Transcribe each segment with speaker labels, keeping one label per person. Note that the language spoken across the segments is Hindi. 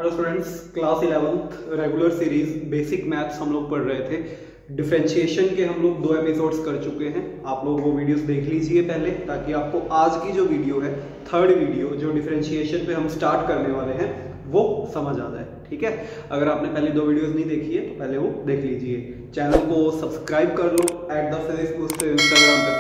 Speaker 1: Hello students, class 11th regular series basic maths हम लोग पढ़ रहे थे। डिफरेंशिएशन के हम लोग 2 एपिसोड्स कर चुके हैं। आप लोग वो वीडियोस देख लीजिए पहले, ताकि आपको आज की जो वीडियो है, थर्ड वीडियो जो डिफरेंशिएशन पे हम स्टार्ट करने वाले हैं, वो समझ आ जाए। ठीक है, अगर आपने पहले 2 वीडियोस नहीं देखी है तो पहले वो देख लीजिए। चैनल को सब्सक्राइब कर लो, @thePhysicsBooster इंस्टाग्राम पे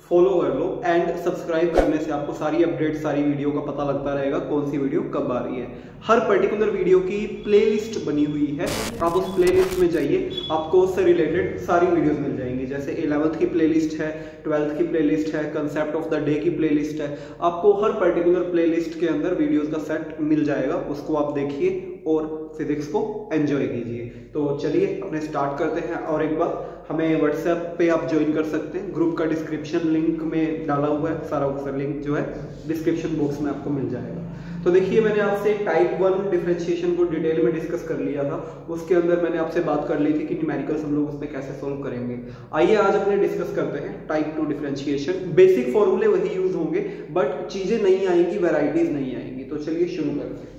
Speaker 1: फॉलो कर लो एंड सब्सक्राइब करने से आपको सारी अपडेट, सारी वीडियो का पता लगता रहेगा कौन सी वीडियो कब आ रही है। हर पर्टिकुलर वीडियो की प्लेलिस्ट बनी हुई है, आप उस प्लेलिस्ट में जाइए, आपको उससे रिलेटेड सारी वीडियोस मिल जाएंगी। जैसे 11th की प्लेलिस्ट है, 12th की प्लेलिस्ट है, कंसेप्ट ऑफ द डे की प्लेलिस्ट है। आपको हर पर्टिकुलर प्लेलिस्ट के अंदर वीडियोस का सेट मिल जाएगा, उसको आप देखिए और फिजिक्स को एंजॉय कीजिए। तो चलिए अपने स्टार्ट करते हैं। और एक बात, हमें व्हाट्सएप पे आप ज्वाइन कर सकते हैं, ग्रुप का डिस्क्रिप्शन लिंक में डाला हुआ है, सारा लिंक जो है डिस्क्रिप्शन बॉक्स में आपको मिल जाएगा। तो देखिए, मैंने आपसे टाइप 1 डिफरेंशिएशन को डिटेल में डिस्कस कर लिया था। उसके अंदर मैंने आपसे बात कर ली थी कि न्यूमेरिकल्स हम लोग उसमें कैसे सोल्व करेंगे। आइए आज अपने डिस्कस करते हैं टाइप 2 डिफरेंशिएशन। बेसिक फॉर्मूले वही यूज होंगे, बट चीजें नहीं आएंगी, वेराइटीज नहीं आएंगी। तो चलिए शुरू करते हैं।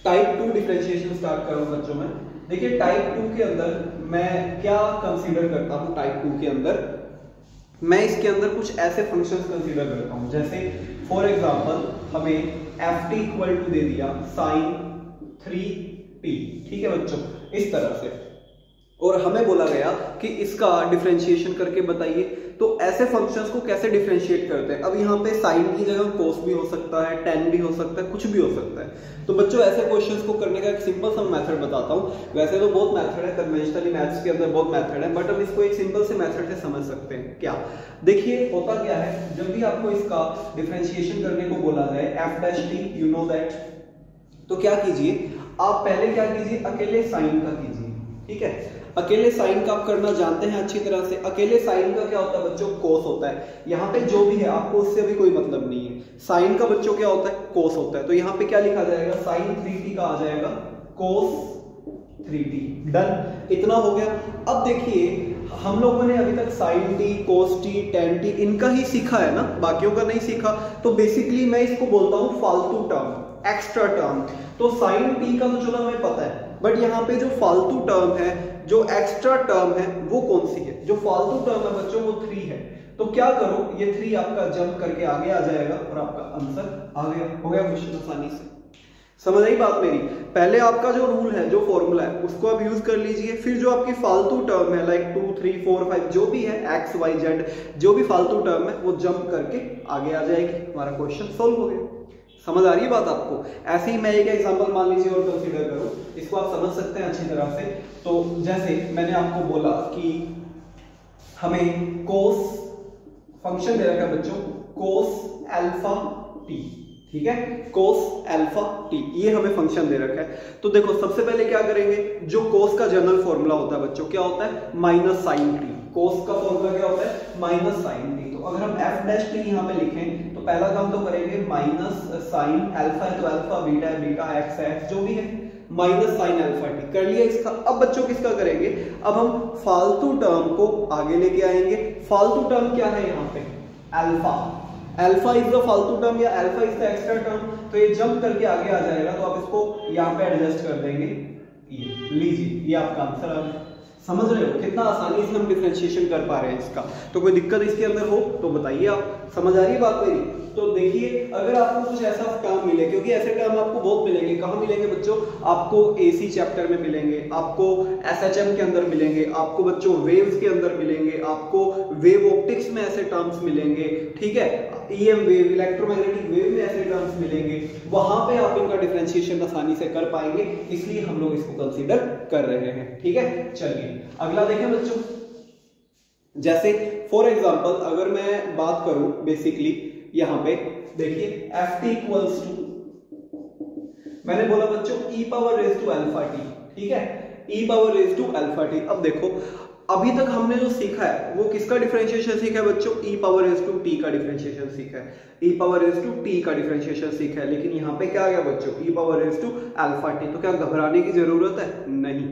Speaker 1: टाइप 2 डिफरेंशिएशन स्टार्ट कर रहा हूं बच्चों में। देखिए, टाइप 2 के अंदर मैं क्या कंसीडर करता हूं। टाइप 2 के अंदर मैं इसके अंदर कुछ ऐसे फंक्शंस कंसीडर करता हूं, जैसे फॉर एग्जांपल हमें ft इक्वल टू दे दिया sin 3t। ठीक है बच्चों, इस तरह से, और हमें बोला गया कि इसका डिफरेंशिएशन करके बताइए। तो ऐसे फंक्शंस को कैसे डिफरेंशिएट करते हैं। अब यहाँ पे साइन की जगह कोस भी हो सकता है, टेन भी हो सकता है, कुछ भी हो सकता है। तो बच्चों, ऐसे क्वेश्चंस को करने का एक सिंपल सा मेथड बताता हूँ। वैसे तो बहुत मेथड है, कन्वेंशनली मैथ्स के अंदर बहुत मेथड है, बट हम इसको एक सिंपल से मेथड से समझ सकते हैं। क्या देखिए, होता क्या है, जब भी आपको इसका डिफरेंशिएशन करने को बोला जाए f' यू नो दैट, तो क्या कीजिए, आप पहले क्या कीजिए, अकेले साइन का कीजिए। ठीक है, अकेले साइन का आप करना जानते हैं अच्छी तरह से। अकेले साइन का क्या होता है बच्चों, कोस होता है। यहाँ पे जो भी है आपको उससे भी कोई मतलब नहीं है। साइन का बच्चों क्या होता है, कोस होता है। तो यहाँ पे क्या लिखा जाएगा, साइन 3t का आ जाएगा कोस 3t। डन, इतना हो गया। अब देखिए, हम लोगों ने अभी तक sign T, cos t, ten T इनका ही सीखा है ना, बाकियों का नहीं सीखा। तो बेसिकली मैं इसको बोलता हूं फालतू टर्म, एक्स्ट्रा टर्म। तो साइन टी का तो चलो हमें पता है, बट यहाँ पे जो फालतू टर्म है, जो एक्स्ट्रा टर्म है, वो कौन सी है। जो फालतू टर्म है बच्चों, वो 3 है। तो क्या करो, ये 3 आपका जंप करके आगे आ जाएगा और आपका आंसर आ गया। हो गया क्वेश्चन आसानी से। समझ आई बात मेरी। पहले आपका जो रूल है, जो फॉर्मूला है, उसको आप यूज कर लीजिए। फिर जो आपकी फालतू टर्म है, लाइक 2, 3, 4, 5 जो भी है, x, y, z, जो भी फालतू टर्म है, वो जंप करके आगे आ जाएगी। हमारा क्वेश्चन सोल्व हो गया। समझ आ रही है बात आपको। ऐसे ही मैं एक एग्जांपल मान लीजिए और कंसीडर करो, इसको आप समझ सकते हैं अच्छी तरह से। तो जैसे मैंने आपको बोला कि हमें कोस फंक्शन दे रखा है बच्चों, कोस अल्फा टी। ठीक है, कोस अल्फा टी, ये हमें फंक्शन दे रखा है। तो देखो, सबसे पहले क्या करेंगे, जो कोस का जनरल फॉर्मूला होता है बच्चों, क्या होता है, माइनस साइन टी। कोस का फॉर्मूला क्या होता है, माइनस साइन टी। तो अगर हम f' यहाँ पे लिखें, तो पहला काम तो करेंगे, माइनस साइन अल्फा है तो अल्फा, बीटा है बीटा, एक्स है एक्स, जो भी है, माइनस साइन अल्फा टी कर लिया इसका। अब बच्चों किसका करेंगे, अब हम फालतू टर्म को आगे लेके आएंगे। फालतू टर्म क्या है यहाँ पे, अल्फा। अल्फा इज द फालतू टर्म या alpha is the extra term. तो ये जंप करके आगे आ जाएगा। तो आप इसको यहाँ पे एडजस्ट कर देंगे, ये लीजिए, ये आपका आंसर आ गया। समझ रहे हो कितना आसानी से हम डिफरेंशिएशन कर पा रहे हैं इसका। तो कोई दिक्कत इसके अंदर हो तो बताइए आप। समझ आ रही है बात मेरी। तो देखिए, अगर आपको कुछ ऐसा टर्म मिले, क्योंकि ऐसे टर्म आपको बहुत मिलेंगे। कहाँ मिलेंगे बच्चों, आपको एसी चैप्टर में मिलेंगे, आपको एसएचएम के अंदर मिलेंगे, आपको बच्चों वेव्स के अंदर मिलेंगे, आपको वेव ऑप्टिक्स में ऐसे टर्म्स मिलेंगे। ठीक है, ईएम वेव, इलेक्ट्रोमैग्नेटिक वेव में ऐसे टर्म्स मिलेंगे। वहां पे आप इनका डिफरेंशिएशन आसानी से कर पाएंगे, इसलिए हम लोग इसको कंसीडर कर रहे हैं। ठीक है, चलिए अगला देखें बच्चों। जैसे फॉर एग्जांपल अगर मैं बात करूं, बेसिकली यहां पे देखिए, ft इक्वल्स टू, मैंने बोला बच्चों e power raise to alpha T. ठीक है, e power raise to alpha T. अब देखो, अभी तक हमने जो सीखा है वो किसका डिफरेंशिएशन सीखा है बच्चों, e power raise to t का डिफरेंशिएशन सीखा है, e power raise to t का डिफरेंशिएशन सीखा है। लेकिन यहाँ पे क्या आ गया बच्चों, e power raise to alpha T. तो क्या घबराने की जरूरत है, नहीं,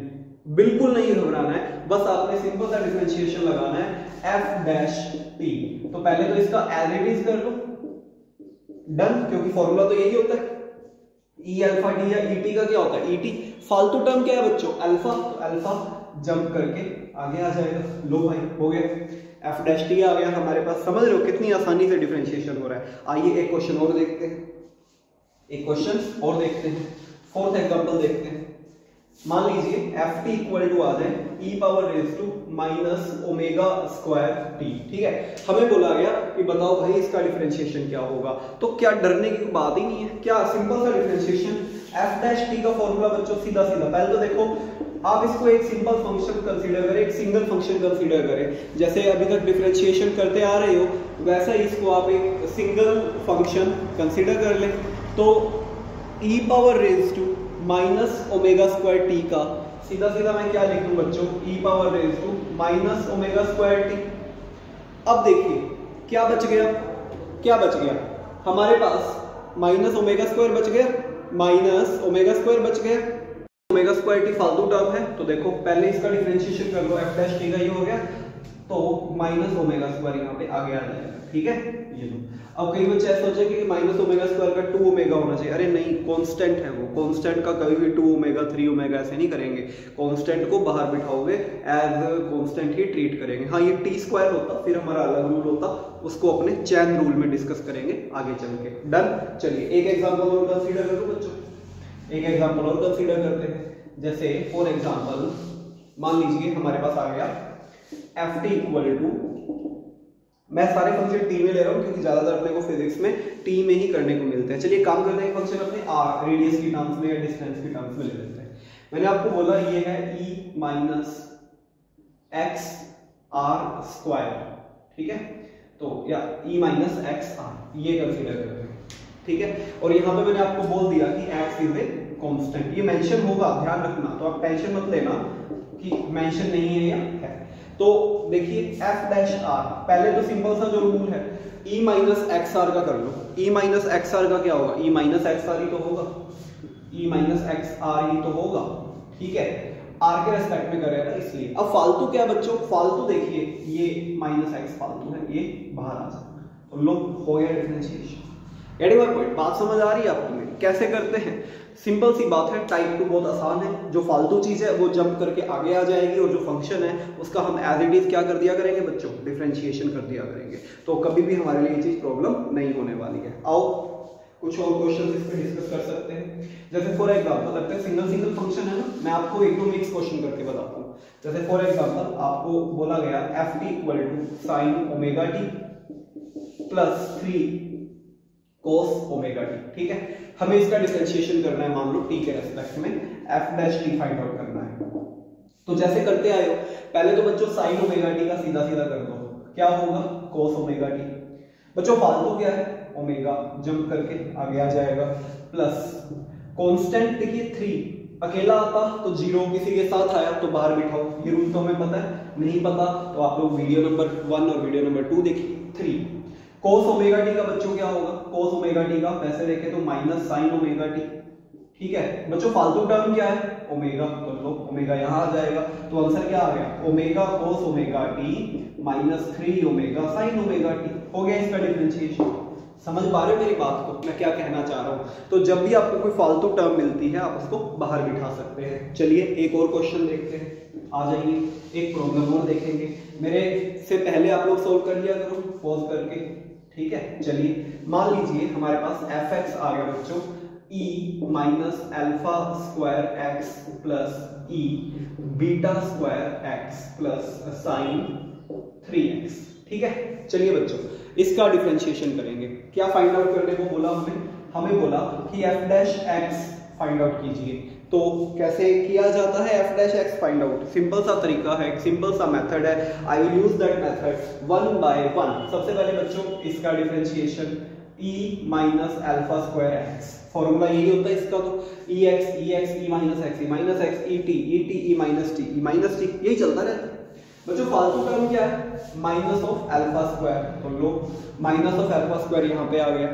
Speaker 1: बिल्कुल नहीं घबराना है। बस आपने सिंपल सा डिफरेंशिएशन लगाना है, f'(t). तो पहले तो इसका एज इट इज कर लो, डन, क्योंकि फॉर्मूला तो यही होता है। ई अल्फा टी या ई टी का क्या होता है, ई टी। फालतू टर्म क्या है बच्चों, अल्फा, तो अल्फा जंप करके आगे आ जाएगा। लो भाई हो गया, एफ डैश टी आ गया हमारे पास। समझ रहे हो कितनी आसानी से डिफरेंशिएशन हो रहा है। आइए एक क्वेश्चन और देखते हैं, एक क्वेश्चन और देखते हैं, फोर्थ एग्जांपल देखते हैं। मान लीजिए एफ टी इक्वल टू आ जाए E power raise to minus omega square T, ठीक है। हमें बोला गया कि बताओ भाई इसका डिफरेंशिएशन क्या होगा। तो क्या डरने की बात ही नहीं है, क्या सिंपल सा डिफरेंशिएशन। एफ डैश टी का फॉर्मूला बच्चों सीधा सीधा, पहले तो देखो आप इसको एक सिंपल फंक्शन कंसीडर करें, एक सिंगल फंक्शन कंसीडर करें। जैसे अभी तक डिफरेंशिएशन करते आ रहे हो वैसा ही इसको आप एक सिंगल फंक्शन कंसीडर कर लें। तो E power raise to minus omega square T का सीधा सीधा मैं क्या लिख दूं बच्चों, E power raise to minus omega square T. अब देखिए क्या बच गया, क्या बच गया हमारे पास, माइनस ओमेगा स्क्वायर बच गया, माइनस ओमेगा स्क्वायर बच गया। ओमेगा स्क्वायर टी फालतू टर्म है, तो देखो पहले इसका डिफरेंशिएशन कर लो, एफ डैश टी का ये हो गया, तो माइनस ओमेगा स्क्वायर यहाँ पे आगे आ जाएगा, ठीक है। ये लो, अब कई बच्चे ऐसा सोचेंगे कि माइनस ओमेगा स्क्वायर का 2 ओमेगा होना चाहिए। अरे नहीं, कांस्टेंट है वो, कांस्टेंट का कभी भी 2 ओमेगा 3 ओमेगा ऐसे नहीं करेंगे। कांस्टेंट को बाहर बिठाओगे, एज कांस्टेंट ही ट्रीट करेंगे। हाँ ये टी स्क्वायर होता फिर हमारा अलग रूल होता, उसको अपने चैन रूल में डिस्कस करेंगे आगे चल के। डन। चलिए एक एग्जाम्पल और कंसीडर करो बच्चों, एक एग्जाम्पल और कंसीडर करते हैं। जैसे फॉर एग्जाम्पल मान लीजिए हमारे पास आ गया एफ टी इक्वल टू, मैं सारे फंक्शन टी में ले रहा हूं क्योंकि ज्यादातर अपने को फिजिक्स में टी में ही करने को मिलते हैं। चलिए काम करते हैं, फंक्शन अपने आर रेडियस की टर्म्स में या डिस्टेंस की टर्म्स में ले लेते हैं। मैंने आपको बोला ये है ई माइनस एक्स आर स्क्वायर, ठीक है। तो या ई माइनस एक्स आर ये कंसीडर करते हैं, ठीक है। और यहाँ पे मैंने आपको बोल दिया कि एक्स इज ए कांस्टेंट, ये मेंशन होगा ध्यान रखना, तो आप टेंशन मत लेना कि मेंशन नहीं है या है। तो देखिए एफ डैश आर, पहले तो सिंपल सा जो रूल है ई माइनस एक्स आर का कर लो। ई माइनस एक्स आर का क्या होगा, ई माइनस एक्स आर ही तो होगा, ई माइनस एक्स आर ही तो होगा, ठीक है। आर के रेस्पेक्ट में कर रहे हैं ना इसलिए। अब फालतू क्या बच्चों, फालतू देखिए ये माइनस एक्स फालतू है, ये बाहर आ जाएगा, तो लो हो गया डिफरेंशिएशन। गेटिंग माय पॉइंट, बात समझ आ रही है आपको मेरी, कैसे करते हैं। सिंपल सी बात है, टाइप 2 बहुत आसान है, जो फालतू चीज है वो जंप करके आगे आ जाएगी और जो फंक्शन है उसका हम एज इट इज क्या कर दिया करेंगे बच्चों, डिफरेंशिएशन कर दिया करेंगे। तो कभी भी हमारे लिए ये चीज प्रॉब्लम नहीं होने वाली है। आओ कुछ और क्वेश्चन इस पे डिस्कस कर सकते हैं। जैसे फॉर एग्जांपल लगता है सिंगल सिंगल फंक्शन है ना, मैं आपको एक दो मिक्स क्वेश्चन करके बताता हूँ। जैसे फॉर एग्जांपल आपको बोला गया F T equal to sine omega T plus 3 cos omega T, ठीक है। हमें इसका डिफरेंशिएशन करना है, मान लो टी के रेस्पेक्ट में F dash T find out करना है। तो जैसे करते आए हो, पहले तो बच्चों साइन ओमेगा टी का सीधा सीधा कर दो, क्या होगा cos ओमेगा टी। बच्चों फालतू क्या है, ओमेगा जंप करके आगे आ जाएगा, प्लस कांस्टेंट देखिए 3 अकेला आता तो 0, किसी के साथ आया तो बाहर बिठाओ, ये रूल तो हमें पता है। नहीं पता तो आप लोग वीडियो नंबर 1 और वीडियो नंबर 2 देखिए। 3 cos ओमेगा टी का बच्चों क्या होगा, cos ओमेगा टी का वैसे देखे तो माइनस साइन ओमेगा टी, ठीक है। बच्चों फालतू टर्म क्या है, ओमेगा, तो लो ओमेगा यहाँ आ जाएगा, तो आंसर क्या आ गया, omega cos omega T minus 3 omega sine omega T. हो गया इसका डिफरेंशिएशन। समझ पा रहे हो मेरी बात को, मैं क्या कहना चाह रहा हूँ। तो जब भी आपको कोई फालतू टर्म मिलती है आप उसको बाहर बिठा सकते हैं। चलिए एक और क्वेश्चन देखते हैं, आ जाइए एक प्रॉब्लम और देखेंगे। मेरे से पहले आप लोग सोल्व कर लिया करो पॉज करके, ठीक है। चलिए मान लीजिए हमारे पास एफ एक्स आ गया बच्चों, E minus alpha square X plus E beta square X plus sine 3x, ठीक है। चलिए बच्चों इसका डिफरेंशिएशन करेंगे। क्या फाइंड आउट करने को बोला हमें बोला कि F dash X find out कीजिए। तो कैसे किया जाता है F dash X find out, simple सा तरीका है, एक सिंपल सा मेथड है। I will use that method 1 by 1। सबसे पहले बच्चों इसका differentiation e minus alpha square X, formula यही होता है इसका, तो E X E minus X E T minus T यही चलता रहता है बच्चों। फालतू टर्म क्या है, माइनस ऑफ अल्फा स्क्वायर, तो लो माइनस ऑफ अल्फा स्क्वायर यहाँ पे आ गया।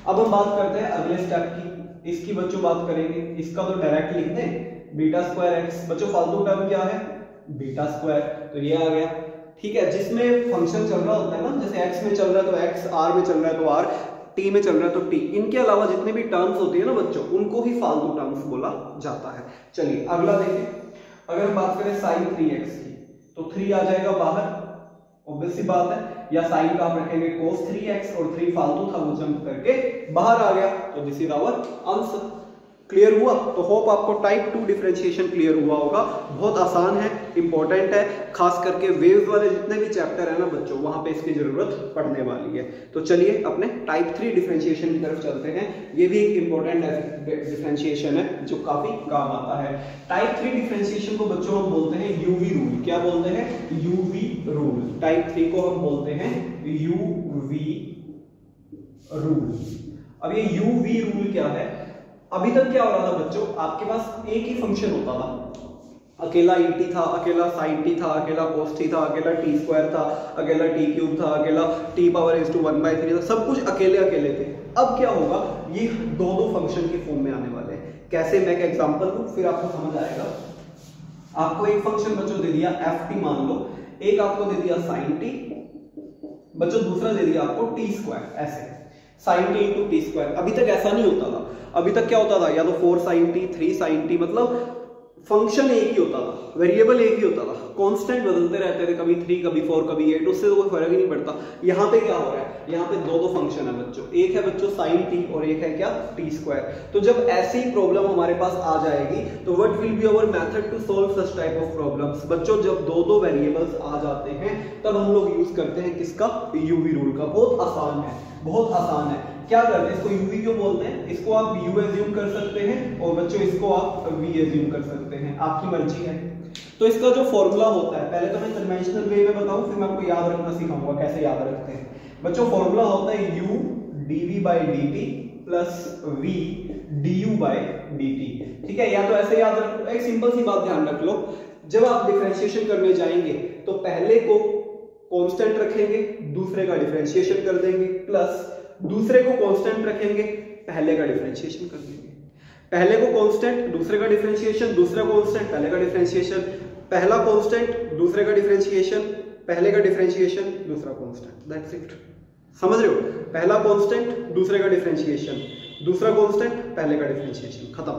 Speaker 1: अब हम बात करते हैं अगले स्टेप की, इसकी बच्चों बात करेंगे। इसका तो डायरेक्ट लिख दें बीटा स्क्वायर एक्स, बच्चों फालतू टर्म क्या है, बीटा स्क्वायर, तो ये आ गया, ठीक है। जिसमें फंक्शन चल रहा होता है ना, जैसे एक्स में चल रहा है तो एक्स, आर में चल रहा है तो आर, टी में चल रहा है तो टी, इनके अलावा जितने भी टर्म्स होती है ना बच्चों, उनको ही फालतू टर्म्स बोला जाता है। चलिए अगला देखें, अगर हम बात करें साइन 3x की तो 3 आ जाएगा बाहर, ऑब्वियस सी बात है, या साइन का आप रखेंगे cos 3x और 3 फालतू था वो जंप करके बाहर आ गया, तो this is our answer. Clear हुआ? तो होप आपको टाइप 2 डिफरेंशिएशन क्लियर हुआ होगा। बहुत आसान है, इंपॉर्टेंट है, खास करके वेव्स वाले जितने भी चैप्टर है ना बच्चों, वहां पे इसकी जरूरत पड़ने वाली है। तो चलिए अपने टाइप 3 डिफरेंशिएशन की तरफ चलते हैं। ये भी एक इंपॉर्टेंट डिफरेंशिएशन है जो काफी काम आता है। टाइप 3 डिफरेंशिएशन को बच्चों हम बोलते हैं यूवी रूल। क्या बोलते हैं? UV rule. टाइप 3 को हम बोलते हैं यूवी रूल। अब ये यूवी रूल क्या है? अभी तक क्या हो रहा था बच्चों, आपके पास एक ही फंक्शन होता था, अकेला et था, अकेला sin t था, अकेला cos t था, अकेला t स्क्वायर था, अकेला t क्यूब था, अकेला t पावर is to 1/3 था, सब कुछ अकेले अकेले थे। अब क्या होगा, ये दो दो फंक्शन के फॉर्म में आने वाले हैं। कैसे, मैं एक एग्जांपल दूं फिर आपको समझ आएगा। आपको एक फंक्शन बच्चों दे दिया ft मान लो, एक आपको दे दिया sin t बच्चों, दूसरा दे दिया आपको t स्क्वायर, ऐसे sin t into t square. अभी तक ऐसा नहीं होता था। अभी तक क्या होता था, या तो 4 sin t 3 sin t, मतलब फंक्शन एक ही होता था, वेरिएबल एक ही होता था, कांस्टेंट बदलते रहते थे, कभी 3 कभी 4 कभी 8, उससे तो कोई फर्क ही नहीं पड़ता। यहाँ पे क्या हो रहा है, यहाँ पे दो दो फंक्शन है बच्चों, एक है बच्चों sin t और एक है क्या, t स्क्वायर। तो जब ऐसी प्रॉब्लम हमारे पास आ जाएगी तो what will be our method to solve such type of problems. बच्चों जब दो दो वेरिएबल्स आ जाते हैं तब हम लोग यूज करते हैं किसका, यूवी रूल का। बहुत आसान है, बहुत आसान है। क्या करते हैं, इसको यूवी क्यों बोलते हैं, इसको आप यू एज्यूम कर सकते हैं और बच्चों इसको आप वी एज्यूम कर सकते हैं, आपकी मर्जी है। तो इसका जो फॉर्मूला होता है, पहले तो मैं कन्वेंशनल वे में बताऊं, फिर मैं आपको याद रखना सिखाऊंगा कैसे याद रखते हैं। बच्चों फॉर्मूला होता है u dv/dt plus v du/dt। ठीक है, या तो ऐसे याद रख, एक सिंपल सी बात ध्यान रख लो, जब आप डिफरेंशिएशन करने जाएंगे तो पहले को कांस्टेंट रखेंगे, दूसरे का डिफरेंशिएशन कर देंगे, प्लस दूसरे को कांस्टेंट रखेंगे, पहले का डिफरेंशिएशन कर देंगे। पहले को कांस्टेंट, दूसरे का डिफरेंशिएशन, दूसरा कांस्टेंट, पहले का डिफरेंशिएशन, पहला कांस्टेंट, दूसरे का डिफरेंशिएशन, पहले का डिफरेंशिएशन, दूसरा कांस्टेंट। That's it. समझ रहे हो? पहला कांस्टेंट, दूसरे का डिफरेंशिएशन, दूसरा कांस्टेंट, पहले का डिफरेंशिएशन, खत्म।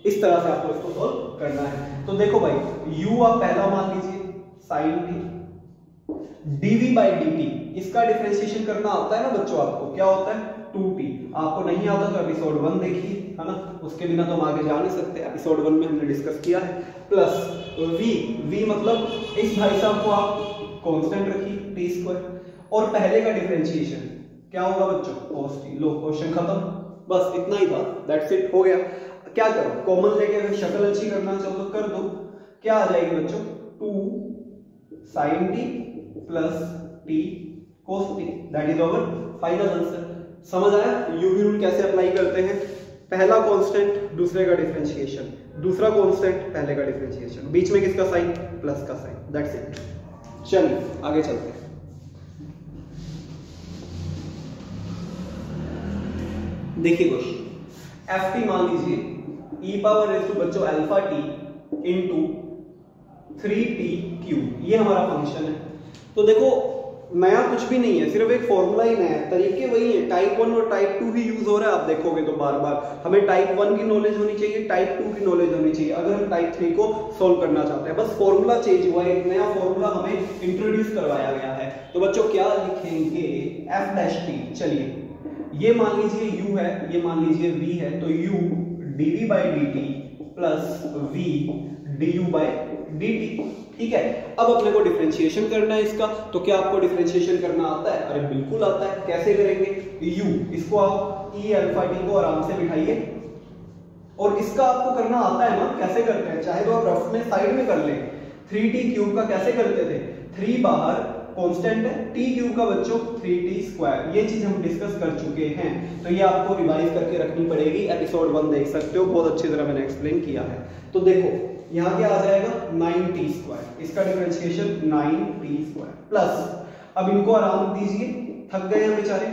Speaker 1: इस तरह से आपको इसको सॉल्व करना है। तो देखो भाई, u आप पहला मान लीजिए sin t, dv/dt इसका डिफरेंशिएशन करना आता है ना बच्चों आपको, क्या होता है 2t। आपको नहीं आता तो एपिसोड 1 देखिए, है ना, उसके बिना तो हम आगे जा नहीं सकते, एपिसोड 1 में हमने डिस्कस किया है। प्लस v मतलब इस भाई साहब को आप कांस्टेंट रखिए t स्क्वायर, और पहले का डिफरेंशिएशन क्या होगा बच्चों, cos t। लो क्वेश्चन खत्म, बस इतना ही था, दैट्स इट, हो गया। क्या करो, कॉमन लेके अगर शक्ल अच्छी करना चाहो तो कर दो। क्या आ जाएगी बच्चों, 2 sin t plus t cos t, that is our final answer. समझ आया यूवी रूल कैसे अप्लाई करते हैं? पहला कांस्टेंट, दूसरे का डिफरेंशिएशन, दूसरा कांस्टेंट, पहले का डिफरेंशिएशन, बीच में किसका साइन, प्लस का साइन, दैट्स इट। चलिए आगे चलते हैं। देखिए क्वेश्चन, ft मान लीजिए e पावर रेज़ टू बच्चों alpha t into 3t cube, ये हमारा फंक्शन है। तो देखो नया कुछ भी नहीं है, सिर्फ एक फॉर्मूला ही नया है, तरीके वही है, टाइप 1 और टाइप 2 ही यूज हो रहा है। आप देखोगे तो बार बार हमें टाइप 1 की नॉलेज होनी चाहिए, टाइप 2 की नॉलेज होनी चाहिए अगर हम टाइप 3 को सोल्व करना चाहते हैं। बस फॉर्मूला चेंज हुआ है, एक नया फॉर्मूला हमें इंट्रोड्यूस करवाया गया है। तो बच्चों क्या लिखेंगे, f'। चलिए ये मान लीजिए u है, ये मान लीजिए v है, तो u dv/dt plus v du/dt। ठीक है, अब अपने को डिफरेंशिएशन करना है इसका। तो क्या आपको डिफरेंशिएशन करना आता है? अरे बिल्कुल आता है। कैसे करेंगे, u इसको आप e अल्फा t को आराम से बिठाइए, और इसका आपको करना आता है ना, कैसे करते हैं, चाहे तो आप रफ में साइड में कर लें। 3t क्यूब का कैसे करते थे, 3 बाहर कांस्टेंट है, t क्यूब का बच्चों 3t स्क्वायर, ये चीज हम डिस्कस कर चुके हैं। तो ये आपको रिवाइज करके रखनी पड़ेगी, एपिसोड 1 देख सकते हो, बहुत अच्छी तरह मैंने एक्सप्लेन किया है। तो देखो यहाँ क्या आ जाएगा 9t स्क्वायर, इसका डिफरेंशिएशन 9t स्क्वायर प्लस, अब इनको आराम दीजिए, थक गए हैं बेचारे,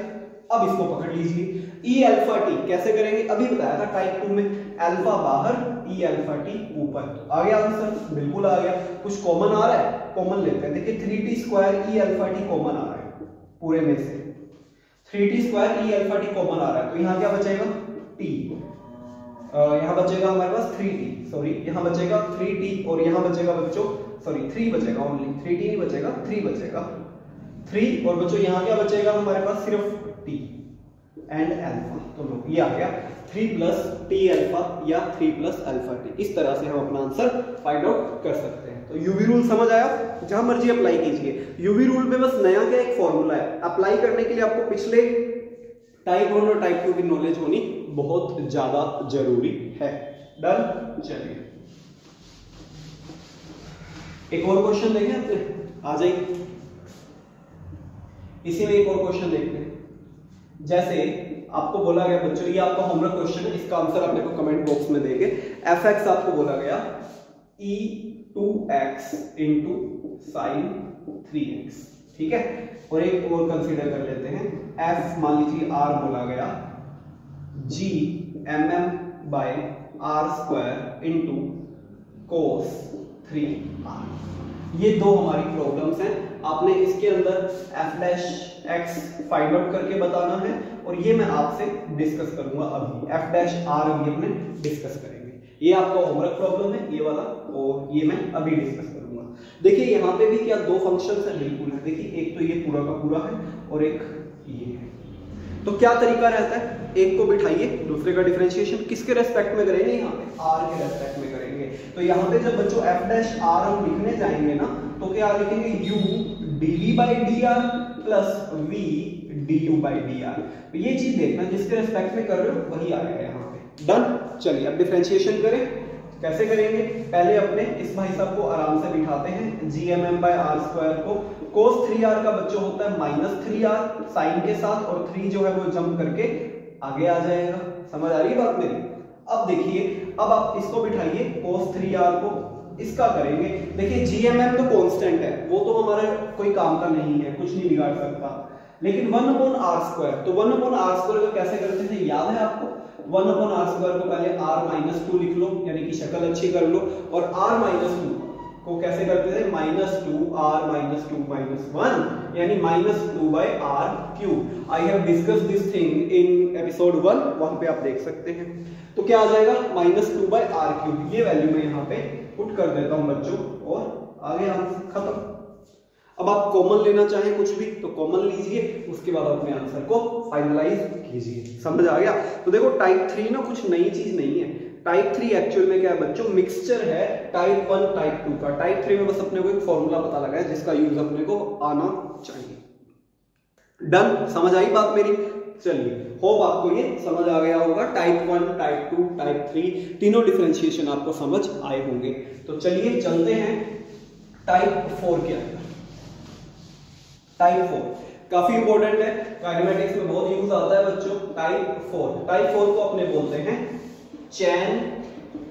Speaker 1: अब इसको पकड़ लीजिए e अल्फा t। कैसे करेंगे, अभी बताया था टाइप 2 में, अल्फा बाहर e अल्फा t ऊपर। आ गया आंसर, बिल्कुल आ गया। कुछ कॉमन आ रहा है, कॉमन लेते हैं। देखिए 3t square e alpha t common आ रहा है पूरे में से, 3t square E alpha T common आ रहा है, तो यहाँ क्या बचेगा t, यहाँ बचेगा हमारे पास 3t, सॉरी यहाँ बचेगा 3t और यहाँ बचेगा बच्चों सॉरी 3 बचेगा, ओनली 3t नहीं बचेगा, 3 बचेगा 3, और बच्चों यहाँ क्या बचेगा हमारे पास सिर्फ t एंड अल्फा, तो लो ये आ गया 3 प्लस टी अल्फा या 3 प्लस अल्फा टी। इस तरह से हम अपना आंसर फाइंड आउट कर सकते हैं। तो यूवी रूल समझ आया, जहां मर्जी अप्लाई कीजिए। यूवी रूल में बस नया क्या एक फॉर्मूला है, अप्लाई करने के लिए आपको पिछले टाइप 1 और टाइप 2 की नॉलेज होनी बहुत ज्यादा जरूरी है। डन, चलिए एक और क्वेश्चन देखें अपने, आ जाइए इसी में एक और क्वेश्चन देखते हैं। जैसे आपको बोला गया बच्चों, ये आपका होमवर्क क्वेश्चन है, इसका आंसर आपने को कमेंट बॉक्स में देंगे। fx आपको बोला गया e2x इंटू साइन 3x, ठीक है। और एक और कंसीडर कर लेते हैं, f मान लीजिए r बोला गया g mm by r square into cos 3r। ये दो हमारी प्रॉब्लम्स हैं, आपने इसके अंदर f dash x find out करके बताना है, और ये मैं आपसे डिस्कस करूंगा अभी। f डैश r अभी अपने डिस्कस करेंगे। ये आपका होमवर्क प्रॉब्लम है ये वाला, और ये मैं अभी डिस्कस करूंगा। देखिए यहाँ पे भी क्या दो फंक्शंस है, बिल्कुल है। देखिए एक तो ये पूरा का पूरा है और एक ये है। तो क्या तरीका रहता है, एक को बिठाइए, दूसरे का डिफरेंशिएशन किसके रेस्पेक्ट में करेंगे, यहाँ पे r के रेस्पेक्ट में करेंगे। तो यहाँ पे जब बच्चों f डैश r हम लिखने जाएंगे ना, तो क्या लिखेंगे u dv by dr plus v du by dr। तो ये चीज देखना, जिसके रेस्पेक्ट में कर रहे हो वही आएगा यहाँ पे। डन, चलिए अब डिफरेंशिएशन करें। कैसे करेंगे, पहले अपने इस भाई साहब को आराम से बिठाते हैं, G M M by R square को, cos 3r का बच्चों होता है माइनस 3r साइन के साथ, और 3 जो है वो जंप करके आगे आ जाएगा। समझ आ रही है बात मेरी। अब देखिए, अब आप इसको बिठाइए cos 3r को, इसका करेंगे। देखिए जीएमएम तो कांस्टेंट है, वो तो हमारा कोई काम का नहीं है, कुछ नहीं बिगाड़ सकता। लेकिन 1 अपॉन आर स्क्वायर, तो 1 अपॉन आर स्क्वायर को कैसे करते थे याद है आपको? 1 अपॉन आर स्क्वायर को पहले r माइनस 2 लिख लो, यानी कि शक्ल अच्छी कर लो, और r माइनस 2 को कैसे करते थे, माइनस 2 r माइनस 2 माइनस 1, यानी minus 2 by R cube. I have discuss this thing in episode 1, वहां पे आप देख सकते हैं। तो क्या आ जाएगा, माइनस 2 बाई आर क्यूब। ये वैल्यू मैं यहाँ पे पुट कर देता हूं बच्चों, और आगे आंसर खत्म। अब आप कॉमन लेना चाहें कुछ भी तो कॉमन लीजिए, उसके बाद अपने आंसर को फाइनलाइज कीजिए। समझ आ गया? तो देखो टाइप 3 ना कुछ नई चीज नहीं है। टाइप 3 एक्चुअल में क्या है बच्चों, मिक्सचर है टाइप 1 टाइप 2 का। टाइप 3 में बस अपने को एक फॉर्मूला पता लगा है जिसका यूज अपने को आना चाहिए। डन, समझ आई बात मेरी? चलिए, होप आपको ये समझ आ गया होगा। टाइप 1 टाइप 2 टाइप 3 तीनों डिफरेंशिएशन आपको समझ आए होंगे। तो चलिए चलते हैं टाइप 4 के अंदर। टाइप 4 काफी इंपॉर्टेंट है, काइनेमेटिक्स में बहुत यूज आता है बच्चों। टाइप 4 को अपने बोलते हैं चैन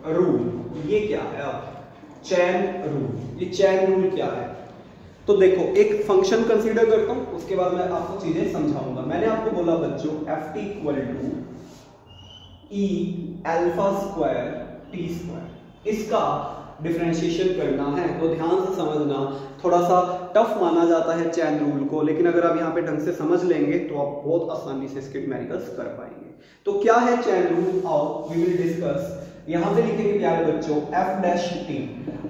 Speaker 1: रूल। ये क्या है? अब चैन रूल, ये चैन रूल क्या है? तो देखो, एक फंक्शन कंसीडर करता हूं, उसके बाद मैं आपको चीजें समझाऊंगा। मैंने आपको बोला बच्चों ft equal to e alpha square T square, इसका डिफरेंशिएशन करना है। तो ध्यान से समझना, थोड़ा सा टफ माना जाता है चैन रूल को, लेकिन अगर आप यहाँ पे ढंग से समझ लेंगे तो आप बहुत आसानी से इसके न्यूमेरिकल्स कर पाएंगे। तो क्या है चैन रूल? आओ वी विल डिस्कस। यहां पे लिखेंगे प्यारे बच्चों f डैश टी।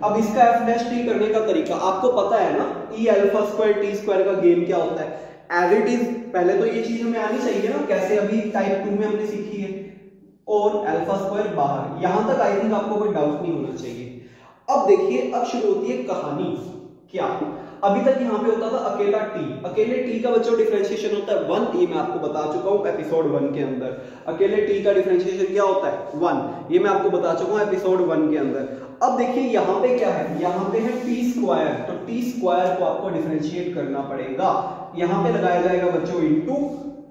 Speaker 1: अब इसका f डैश टी करने का तरीका आपको पता है ना, e alpha square T square का गेम क्या होता है? एज इट इज, पहले तो ये चीज हमें आनी चाहिए ना, कैसे अभी टाइप 2 में हमने सीखी है, और अल्फा स्क्वायर बाहर। यहां तक आई थिंक आपको कोई डाउट नहीं होना चाहिए। अब देखिए, अब शुरू होती है कहानी। क्या अभी तक यहाँ पे होता था अकेला t, अकेले t का बच्चों डिफरेंशिएशन होता है 1। ये मैं आपको बता चुका हूँ एपिसोड 1 के अंदर। अकेले t का डिफरेंशिएशन क्या होता है? 1। ये मैं आपको बता चुका हूँ एपिसोड 1 के अंदर। अब देखिए यहाँ पे क्या है, यहाँ पे है t स्क्वायर। तो t स्क्वायर को आपको डिफरेंशिएट करना पड़ेगा। यहाँ पे लगाया जाएगा बच्चों इनटू,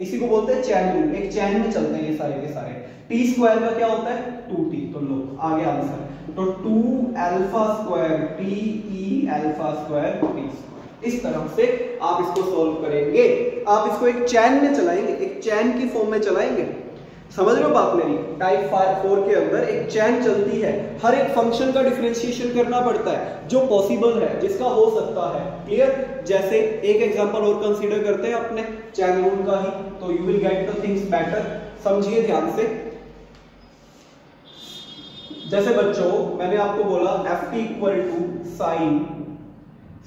Speaker 1: इसी को बोलते हैं चैन रूल। एक चैन में चलते हैं ये सारे के सारे। टी स्क्वायर का क्या होता है? 2t। तो लो आ गया आंसर। तो 2 alpha square T E alpha square T square. इस तरह से आप इसको सॉल्व करेंगे। आप इसको एक चैन में चलाएंगे, एक चैन की फॉर्म में चलाएंगे। समझ रहे हो बात मेरी? टाइप 4 के अंदर एक चैन चलती है, हर एक फंक्शन का डिफरेंशिएशन करना पड़ता है जो पॉसिबल है, जिसका हो सकता है। क्लियर? जैसे एक एग्जांपल और कंसीडर करते हैं अपने चैन रूल का ही, तो you will get the things better. समझिए ध्यान से। जैसे बच्चों मैंने आपको बोला ft इक्वल टू साइन,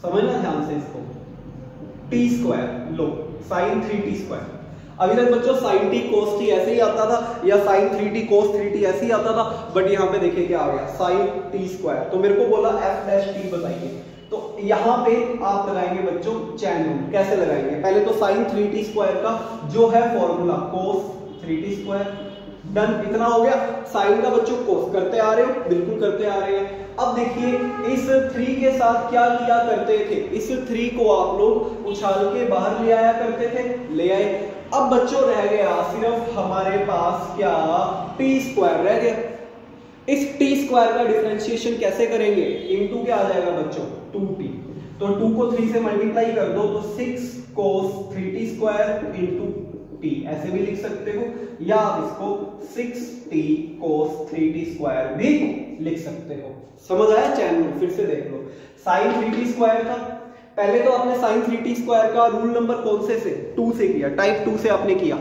Speaker 1: समझना ध्यान से इसको, टी स्क्वायर, लो साइन 3t स्क्वायर। अभी तक बच्चों साइन टी कोस टी ऐसे ही आता था, या साइन 3t कोस 3t ऐसे ही आता था, बट यहाँ पे देखिए क्या आ गया, साइन टी स्क्वायर। तो मेरे को बोला f डैश टी बताइए, तो यहाँ पे आप लगाएंगे बच्चों चैन रूल। कैसे लगाएंगे? पहले तो साइन 3t स्क्वायर का जो है फॉर्मूला कोस 3t स्क्वायर, डन, इतना हो गया। साइन का बच्चों कोस करते आ रहे हो, बिल्कुल करते आ रहे हैं। अब देखिए इस 3 के साथ क्या किया करते थे, इस 3 को आप लोग उछाल के बाहर ले आया करते थे, ले आए। अब बच्चों रह गया सिर्फ हमारे पास क्या, टी स्क्वायर रह गया। इस टी स्क्वायर का डिफरेंशिएशन कैसे करेंगे? इनटू क्या आ जाएगा बच्चों, 2t। तो 2 को 3 से मल्टीप्लाई कर दो तो 6 cos 3t square into t, ऐसे भी लिख सकते हो, या आप इसको 6t cos 3t स्क्वायर भी लिख सकते हो। समझ आया चैन रूल? फिर से देख लो, साइन 3t स्क्वायर था, पहले तो आपने साइन 3t स्क्वायर का रूल नंबर कौन से 2 से किया, टाइप 2 से आपने किया।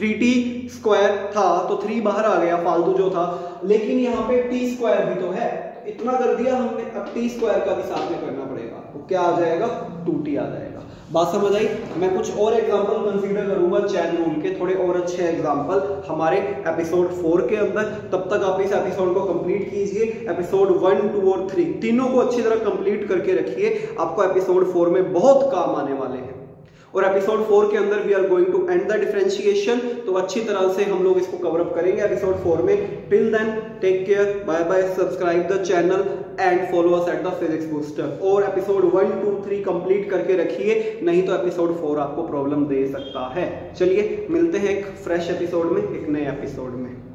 Speaker 1: 3t स्क्वायर था तो 3 बाहर आ गया फालतू जो था, लेकिन यहाँ पे t स्क्वायर भी तो है, इतना कर दिया हमने। अब t स्क्वायर का भी साथ में करना पड़ेगा, तो क्या आ जाएगा, 2t आ जाएगा। बात समझ आई? मैं कुछ और एग्जांपल कंसीडर करूंगा चैन रूल के, थोड़े और अच्छे एग्जांपल हमारे एपिसोड 4 के अंदर। तब तक आप इस एपिसोड को कंप्लीट कीजिए। एपिसोड 1, 2 और 3 तीनों को अच्छी तरह कंप्लीट करके रखिए, आपको एपिसोड 4 में बहुत काम आने वाले हैं। और एपिसोड 4 के अंदर we are going to end the differentiation, तो अच्छी तरह से हम लोग इसको कवर अप करेंगे एपिसोड 4 में। Till then take care, bye bye, subscribe the channel and follow us at the physics booster. और एपिसोड 1, 2, 3 कंप्लीट करके रखिए, नहीं तो एपिसोड 4 आपको प्रॉब्लम दे सकता है। चलिए मिलते हैं एक फ्रेश एपिसोड में, एक नए एपिसोड में।